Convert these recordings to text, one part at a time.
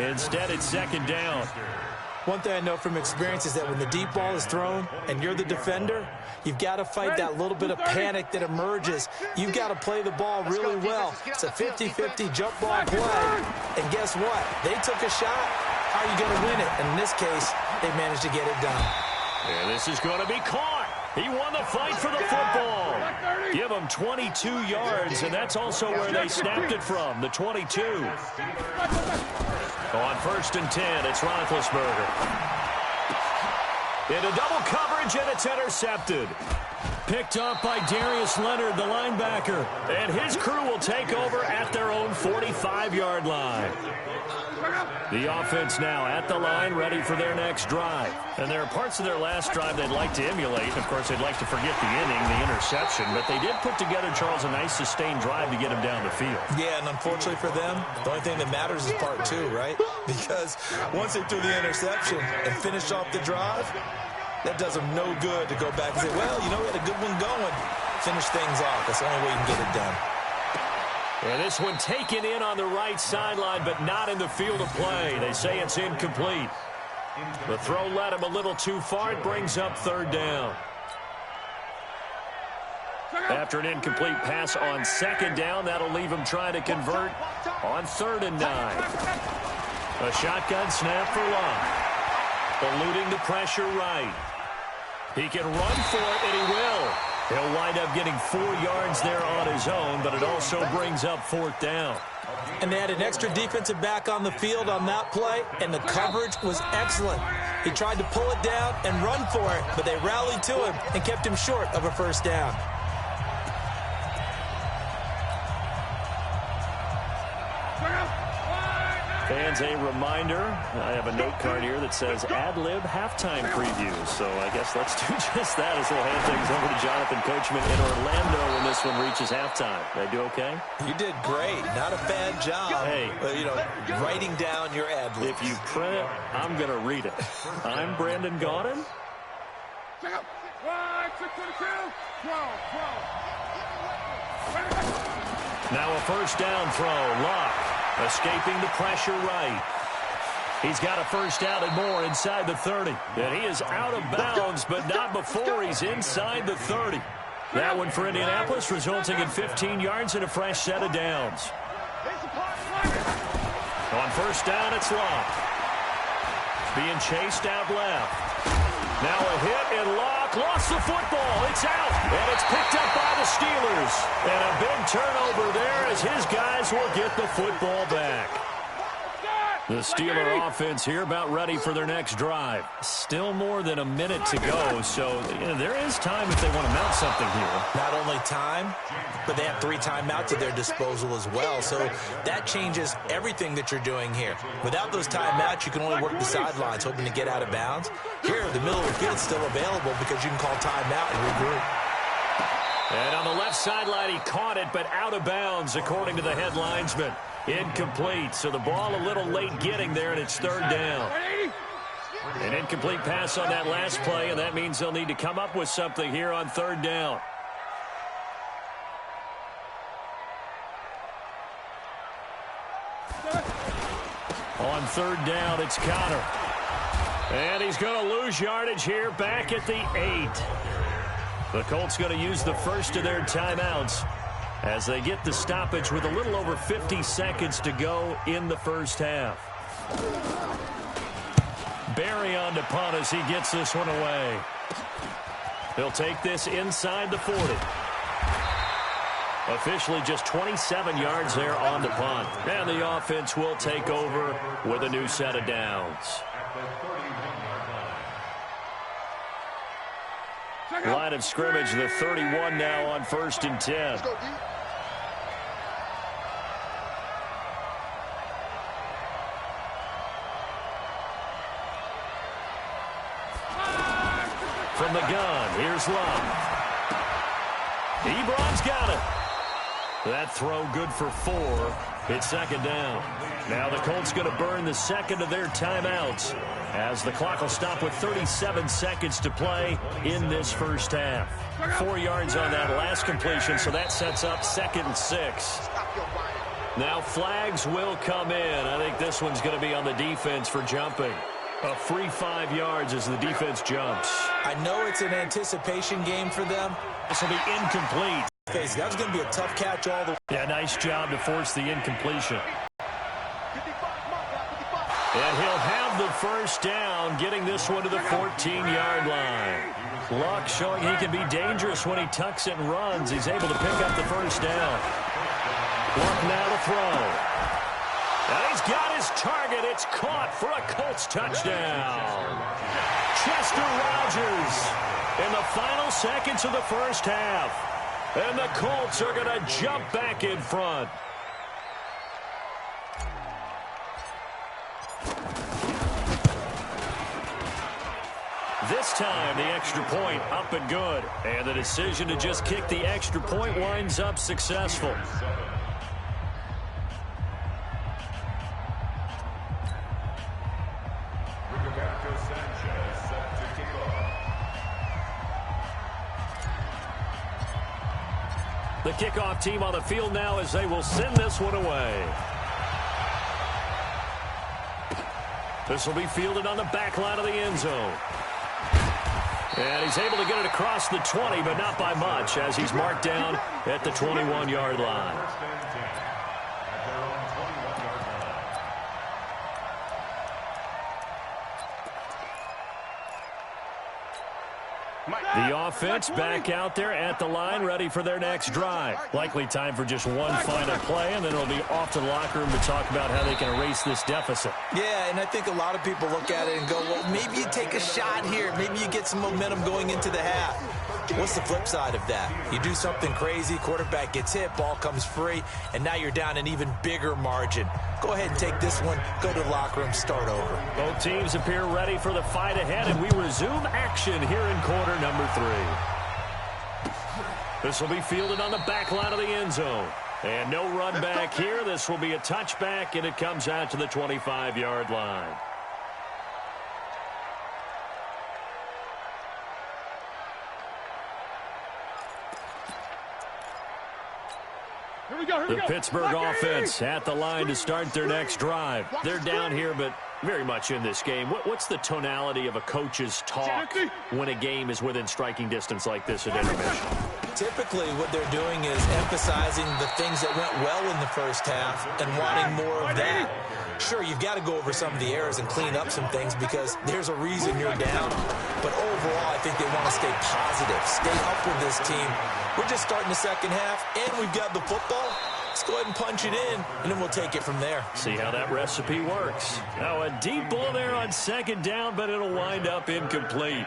Instead, it's second down. One thing I know from experience is that when the deep ball is thrown and you're the defender, you've got to fight that little bit of panic that emerges. You've got to play the ball really well. It's a 50-50 jump ball play. And guess what? They took a shot. How are you going to win it? And in this case, they managed to get it done. And this is going to be caught. He won the fight for the football. Give him 22 yards, and that's also where they snapped it from, the 22. On 1st and 10, it's Roethlisberger. Into double coverage, and it's intercepted. Picked up by Darius Leonard, the linebacker. And his crew will take over at their own 45-yard line. The offense now at the line, ready for their next drive. And there are parts of their last drive they'd like to emulate. Of course, they'd like to forget the inning, the interception. But they did put together, Charles, a nice sustained drive to get him down the field. Yeah, and unfortunately for them, the only thing that matters is part 2, right? Because once they threw the interception and finished off the drive, that does them no good to go back and say, well, you know, we had a good one going. Finish things off. That's the only way you can get it done. And this one taken in on the right sideline, but not in the field of play. They say it's incomplete. The throw led him a little too far. It brings up 3rd down. After an incomplete pass on 2nd down, that'll leave him trying to convert on 3rd and 9. A shotgun snap for Locke. Eluding the pressure right. He can run for it, and he will. He'll wind up getting 4 yards there on his own, but it also brings up 4th down. And they had an extra defensive back on the field on that play, and the coverage was excellent. He tried to pull it down and run for it, but they rallied to him and kept him short of a 1st down. Fans, a reminder, I have a note card here that says ad-lib halftime preview. So I guess let's do just that as we'll hand things over to Jonathan Coachman in Orlando when this one reaches halftime. Did I do okay? You did great. Not a bad job. Hey. Writing down your ad-libs. If you print it, I'm going to read it. I'm Brandon Gaudin. Now a 1st down throw. Locke. Escaping the pressure right. He's got a 1st down and more inside the 30. And he is out of bounds, but not before he's inside the 30. That one for Indianapolis, resulting in 15 yards and a fresh set of downs. On 1st down, it's Locke. Being chased out left. Now a hit, and Locke lost the football. It's out, and it's picked up by the Steelers. And a big turnover there as his guys will get the football back. The Steeler offense here about ready for their next drive. Still more than a minute to go, so there is time if they want to mount something here. Not only time, but they have 3 timeouts at their disposal as well, so that changes everything that you're doing here. Without those timeouts, you can only work the sidelines, hoping to get out of bounds. Here, the middle of the field is still available because you can call timeout and regroup. And on the left sideline, he caught it, but out of bounds, according to the head linesman. Incomplete, so the ball a little late getting there, and it's 3rd down. An incomplete pass on that last play, and that means they'll need to come up with something here on 3rd down. On 3rd down, it's Connor. And he's going to lose yardage here back at the 8. The Colts going to use the first of their timeouts as they get the stoppage with a little over 50 seconds to go in the 1st half. Barry on to punt as he gets this one away. He'll take this inside the 40. Officially just 27 yards there on the punt. And the offense will take over with a new set of downs. Line of scrimmage, the 31 now on 1st and 10. From the gun, here's Love. Ebron's got it. That throw good for 4. It's 2nd down. Now the Colts going to burn the second of their timeouts as the clock will stop with 37 seconds to play in this 1st half. 4 yards on that last completion, so that sets up 2nd and 6. Now flags will come in. I think this one's going to be on the defense for jumping. A free 5 yards as the defense jumps. I know it's an anticipation game for them. This will be incomplete. That was going to be a tough catch all the way. Yeah, nice job to force the incompletion. And he'll have the first down, getting this one to the 14-yard line. Luck showing he can be dangerous when he tucks it and runs. He's able to pick up the first down. Luck now to throw. And he's got his target. It's caught for a Colts touchdown. Chester Rogers in the final seconds of the first half. And the Colts are going to jump back in front. This time, the extra point up and good. And the decision to just kick the extra point winds up successful. The kickoff team on the field now as they will send this one away. This will be fielded on the back line of the end zone. And he's able to get it across the 20, but not by much, as he's marked down at the 21-yard line. The offense back out there at the line, ready for their next drive. Likely time for just one final play, and then it'll be off to the locker room to talk about how they can erase this deficit. Yeah, and I think a lot of people look at it and go, well, maybe you take a shot here. Maybe you get some momentum going into the half. What's the flip side of that? You do something crazy, quarterback gets hit, ball comes free, and now you're down an even bigger margin. Go ahead and take this one, go to the locker room, start over. Both teams appear ready for the fight ahead, and we resume action here in quarter number 3. This will be fielded on the back line of the end zone. And no run back here. This will be a touchback, and it comes out to the 25-yard line. The Pittsburgh offense at the line to start their next drive. They're down here, but very much in this game. What's the tonality of a coach's talk when a game is within striking distance like this at intermission? Typically, what they're doing is emphasizing the things that went well in the first half and wanting more of that. Sure, you've got to go over some of the errors and clean up some things because there's a reason you're down. But overall, I think they want to stay positive, stay up with this team. We're just starting the second half, and we've got the football. Let's go ahead and punch it in, and then we'll take it from there. See how that recipe works. Now, a deep ball there on second down, but it'll wind up incomplete.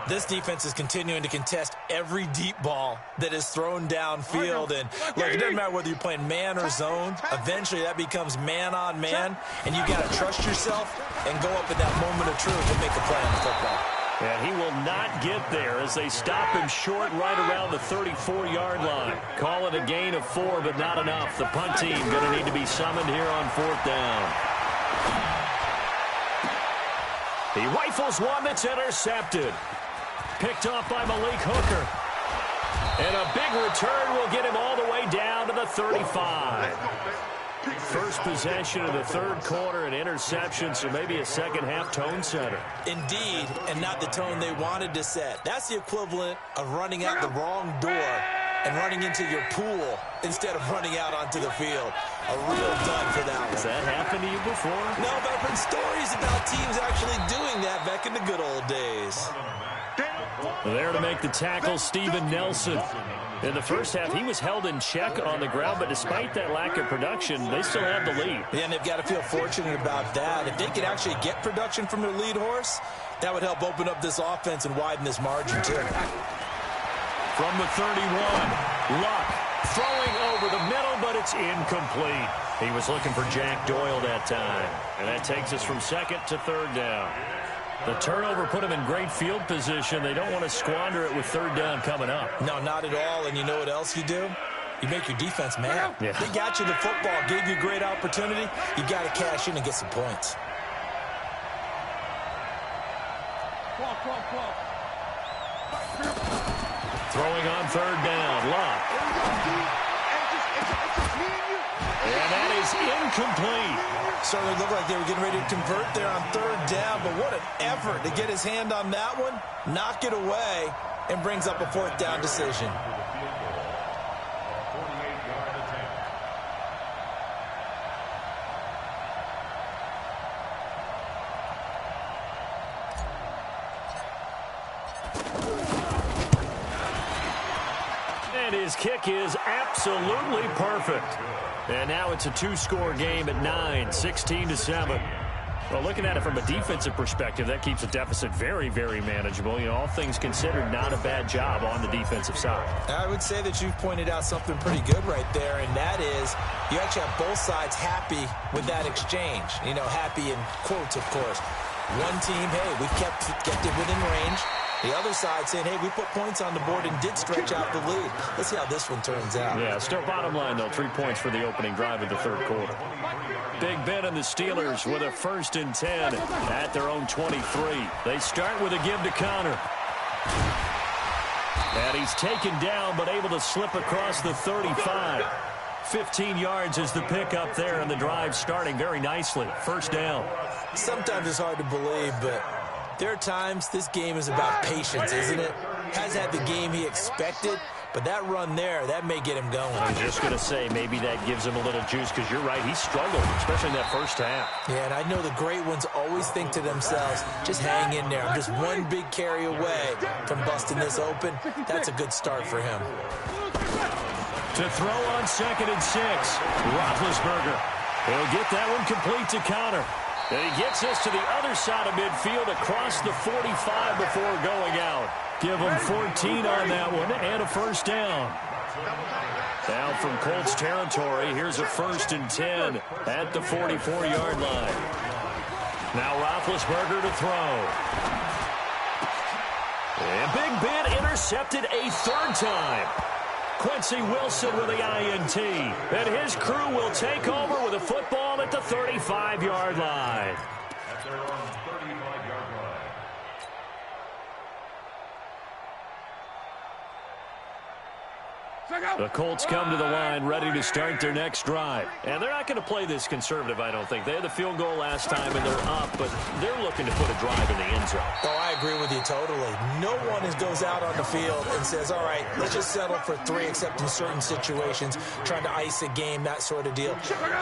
This defense is continuing to contest every deep ball that is thrown downfield. And look, it doesn't matter whether you're playing man or zone. Eventually, that becomes man on man, and you got to trust yourself and go up at that moment of truth and make a play on the football. And he will not get there as they stop him short right around the 34-yard line. Call it a gain of 4, but not enough. The punt team going to need to be summoned here on 4th down. He rifles one that's intercepted. Picked off by Malik Hooker. And a big return will get him all the way down to the 35. First possession of the third quarter, an interception, so maybe a second-half tone setter. Indeed, and not the tone they wanted to set. That's the equivalent of running out the wrong door and running into your pool instead of running out onto the field. A real dud for that one. Has that happened to you before? No, but I've heard stories about teams actually doing that back in the good old days. There to make the tackle, Steven Nelson. In the first half, he was held in check on the ground, but despite that lack of production, they still have the lead. Yeah, and they've got to feel fortunate about that. If they could actually get production from their lead horse, that would help open up this offense and widen this margin, too. From the 31, Luck throwing over the middle, but it's incomplete. He was looking for Jack Doyle that time, and that takes us from second to third down. The turnover put them in great field position. They don't want to squander it with third down coming up. No, not at all. And you know what else you do? You make your defense mad. Yeah. They got you the football, gave you a great opportunity. You got to cash in and get some points. Throwing on third down, Luck. And that is incomplete. Certainly looked like they were getting ready to convert there on third down, but what an effort to get his hand on that one, knock it away, and brings up a fourth down decision. And his kick is absolutely perfect. And now it's a two-score game at 9, 16-7. Well, looking at it from a defensive perspective, that keeps the deficit very, very manageable. You know, all things considered, not a bad job on the defensive side. I would say that you've pointed out something pretty good right there, and that is you actually have both sides happy with that exchange. You know, happy in quotes, of course. One team, hey, we kept it within range. The other side saying, hey, we put points on the board and did stretch out the lead. Let's see how this one turns out. Yeah, still bottom line, though, 3 points for the opening drive of the third quarter. Big Ben and the Steelers with a 1st and 10 at their own 23. They start with a give to Connor. And he's taken down, but able to slip across the 35. 15 yards is the pickup there, and the drive starting very nicely. 1st down. Sometimes it's hard to believe, but there are times this game is about patience, isn't it? Hasn't had the game he expected, but that run there, that may get him going. I was just going to say, maybe that gives him a little juice, because you're right, he struggled, especially in that first half. Yeah, and I know the great ones always think to themselves, just hang in there. I'm just one big carry away from busting this open. That's a good start for him. To throw on 2nd and 6, Roethlisberger. He'll get that one complete to Connor. And he gets us to the other side of midfield across the 45 before going out. Give him 14 on that one and a 1st down. Now from Colts territory, here's a 1st and 10 at the 44-yard line. Now Roethlisberger to throw. And Big Ben intercepted a 3rd time. Quincy Wilson with the INT. And his crew will take over with a football at the 35-yard line. The Colts come to the line ready to start their next drive. And they're not going to play this conservative, I don't think. They had the field goal last time, and they're up, but they're looking to put a drive in the end zone. Oh, I agree with you totally. No one goes out on the field and says, all right, let's just settle for 3, except in certain situations, trying to ice a game, that sort of deal.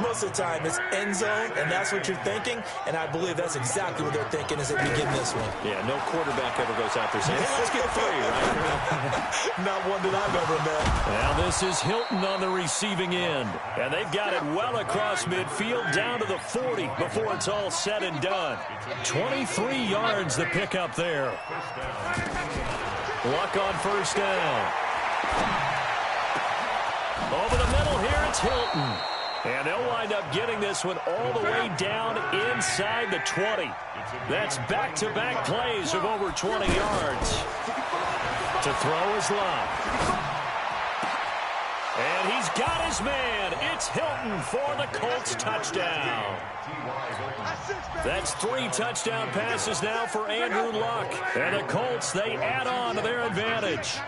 Most of the time, it's end zone, and that's what you're thinking, and I believe that's exactly what they're thinking as they begin this one. Yeah, no quarterback ever goes out there saying, hey, let's get 3, right? Not one that I've ever met. Now this is Hilton on the receiving end. And they've got it well across midfield down to the 40 before it's all said and done. 23 yards the pickup there. Luck on 1st down. Over the middle here, it's Hilton. And they'll wind up getting this one all the way down inside the 20. That's back-to-back plays of over 20 yards. To throw is Luck. And he's got his man. It's Hilton for the Colts touchdown. That's 3 touchdown passes now for Andrew Luck. And the Colts, they add on to their advantage.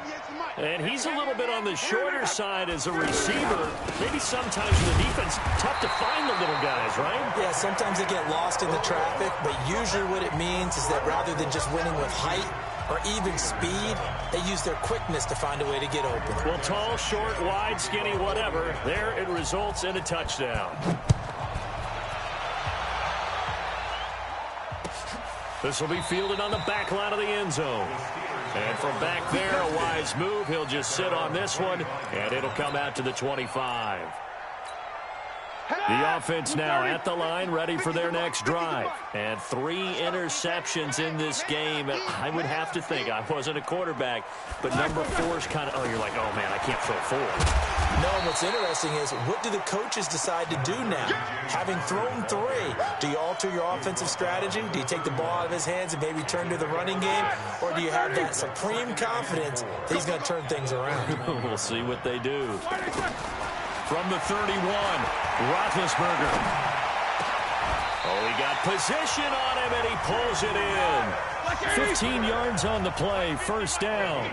And he's a little bit on the shorter side as a receiver. Maybe sometimes in the defense, tough to find the little guys, right? Yeah, sometimes they get lost in the traffic, but usually what it means is that rather than just winning with height or even speed, they use their quickness to find a way to get open. Well, tall, short, wide, skinny, whatever, there it results in a touchdown. This will be fielded on the back line of the end zone. And from back there, a wise move. He'll just sit on this one, and it'll come out to the 25. The offense now at the line, ready for their next drive. And 3 interceptions in this game. I would have to think, I wasn't a quarterback, but number 4's kind of, you're like, oh, man, I can't throw 4. No, what's interesting is, what do the coaches decide to do now? Having thrown 3, do you alter your offensive strategy? Do you take the ball out of his hands and maybe turn to the running game? Or do you have that supreme confidence that he's going to turn things around? We'll see what they do. From the 31, Roethlisberger. Oh, he got position on him, and he pulls it in. 15 yards on the play, first down.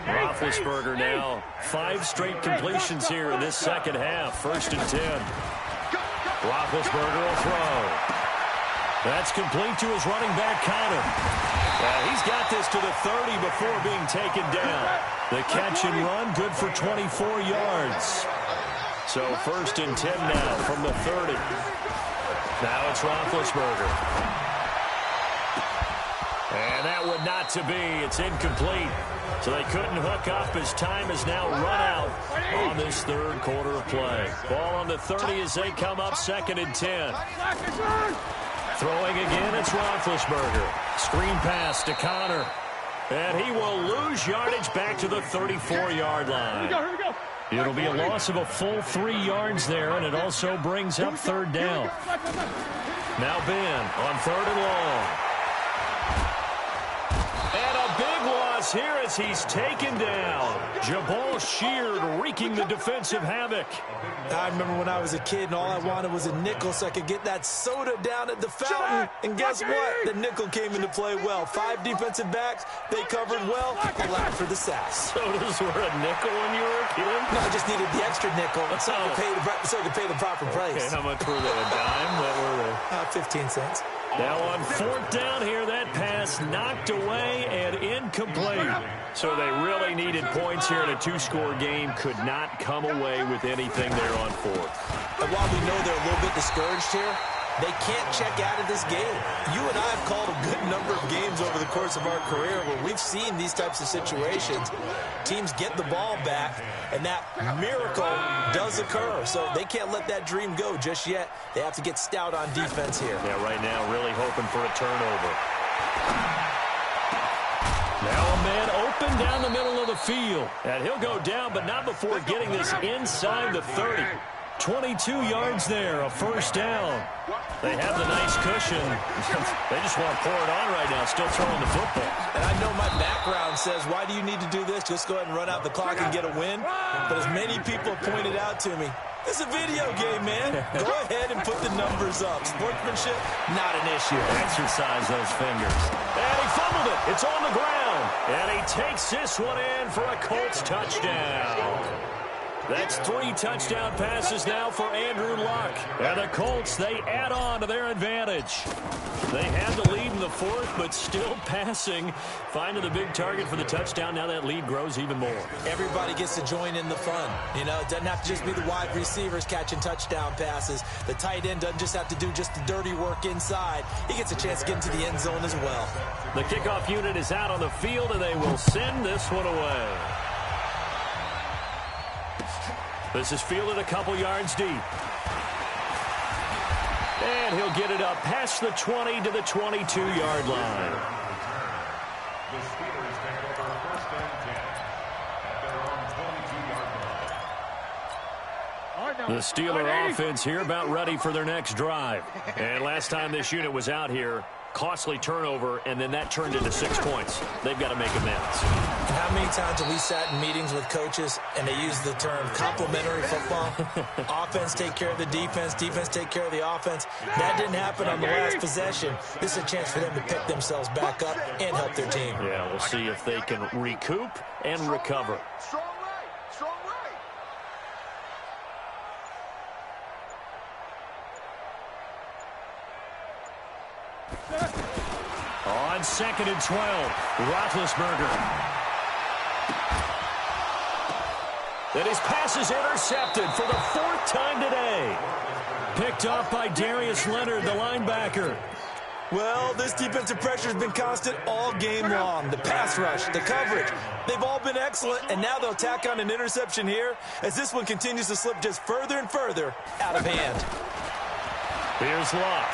Roethlisberger now 5 straight completions here in this second half, 1st and 10. Roethlisberger will throw. That's complete to his running back, Connor. He's got this to the 30 before being taken down. The catch and run, good for 24 yards. So 1st and 10 now from the 30. Now it's Roethlisberger. And that would not to be. It's incomplete. So they couldn't hook up as time has now run out on this 3rd quarter of play. Ball on the 30 as they come up, 2nd and 10. Throwing again, it's Roethlisberger. Screen pass to Connor. And he will lose yardage back to the 34-yard line. Here we go. It'll be a loss of a full 3 yards there, and it also brings up 3rd down. Now Ben on 3rd and long. And a big loss here as he's taken down. Jabal Sheard wreaking the defensive havoc. I remember when I was a kid and all I wanted was a nickel so I could get that soda down at the fountain. And guess what? The nickel came into play well. 5 defensive backs, they covered well. I laughed for the sass. Sodas were a nickel when you were a kid? No, I just needed the extra nickel so I could pay the proper price. Okay, how much were they? A dime? What were they? 15 cents. Now on 4th down here, that pass knocked away and incomplete. So they really needed points here in a 2-score game. Could not come away with anything there on 4th. And while we know they're a little bit discouraged here, they can't check out of this game. You and I have called a good number of games over the course of our career where we've seen these types of situations. Teams get the ball back, and that miracle does occur. So they can't let that dream go just yet. They have to get stout on defense here. Yeah, right now really hoping for a turnover. Now a man open down the middle of the field. And he'll go down, but not before getting this inside the 30. 22 yards there, a 1st down. They have the nice cushion. They just want to pour it on right now, still throwing the football. And I know my background says, why do you need to do this? Just go ahead and run out the clock and get a win. But as many people have pointed out to me, it's a video game, man. Go ahead and put the numbers up. Sportsmanship, not an issue. Exercise those fingers. And he fumbled it. It's on the ground. And he takes this one in for a Colts touchdown. That's 3 touchdown passes now for Andrew Luck. And the Colts, they add on to their advantage. They had the lead in the 4th, but still passing. Finding the big target for the touchdown. Now that lead grows even more. Everybody gets to join in the fun. You know, it doesn't have to just be the wide receivers catching touchdown passes. The tight end doesn't just have to do just the dirty work inside. He gets a chance to get into the end zone as well. The kickoff unit is out on the field, and they will send this one away. This is fielded a couple yards deep. And he'll get it up past the 20 to the 22-yard line. The Steelers take over 1st and 10 at their own 22-yard line. The Steeler offense here about ready for their next drive. And last time this unit was out here, costly turnover, and then that turned into 6 points. They've got to make amends. How many times have we sat in meetings with coaches and they use the term complementary football? Offense take care of the defense, defense take care of the offense. That didn't happen on the last possession. This is a chance for them to pick themselves back up and help their team. Yeah, we'll see if they can recoup and recover. Strong right. Strong right. On 2nd and 12, Roethlisberger. And his pass is intercepted for the 4th time today. Picked off by Darius Leonard, the linebacker. Well, this defensive pressure has been constant all game long. The pass rush, the coverage, they've all been excellent, and now they'll tack on an interception here as this one continues to slip just further and further out of hand. Here's Luck.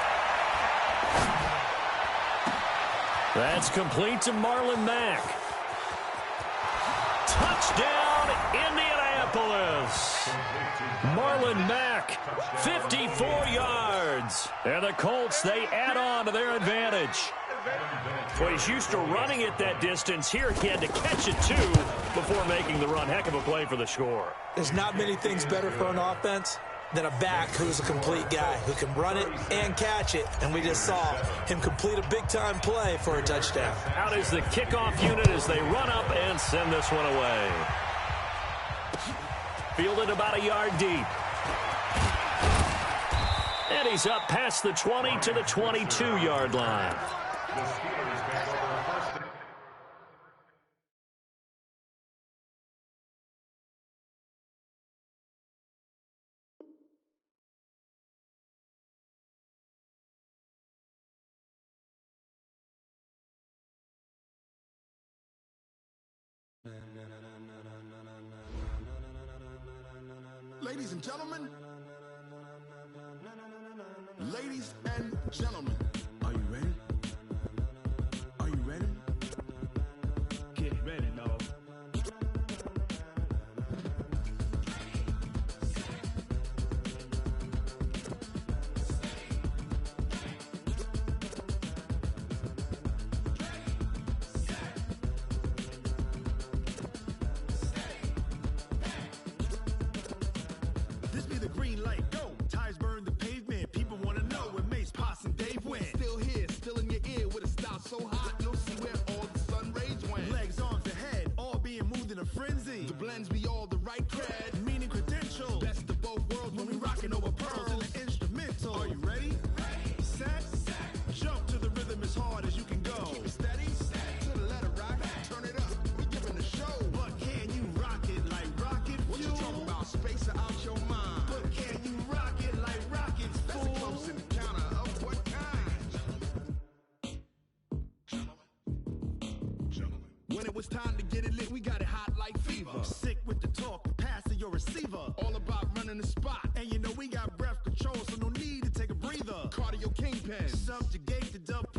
That's complete to Marlon Mack. Touchdown, Indianapolis. Marlon Mack, 54 yards. And the Colts, they add on to their advantage. Well, he's used to running it that distance. Here he had to catch it, too, before making the run. Heck of a play for the score. There's not many things better for an offense than a back who's a complete guy, who can run it and catch it. And we just saw him complete a big-time play for a touchdown. Out is the kickoff unit as they run up and send this one away. Fielded about a yard deep. And he's up past the 20 to the 22-yard line. The Steelers take over first. Ladies and gentlemen, ladies and gentlemen, are you ready? Are you ready? Get ready, dog. This be the green light, go. Tires burn the pavement. People want to know where Mace, Potts, and Dave went. Still here, still in your ear with a style so hot, you'll see where all the sun rays went. Legs, arms, and head, all being moved in a frenzy. The blends be all the right cred, meaning credentials. Best of both worlds when we rockin' over pearls in the instrumental. Are you ready? Set, jump to the rhythm as hard as you can go. Keep it steady, to the letter rock, turn it up. We giving the show. But can you rock it like rocket fuel? What you talking about? Space or out your mind? But can you rock it like rockets, fool? That's a close encounter of what kind? Gentlemen. When it was time to get it lit, we got it hot like fever. Sick with the talk, passing your receiver. All about running the spot. And you know we got breath control, so no need to take a breather. Cardio kingpin. Subjugate the dub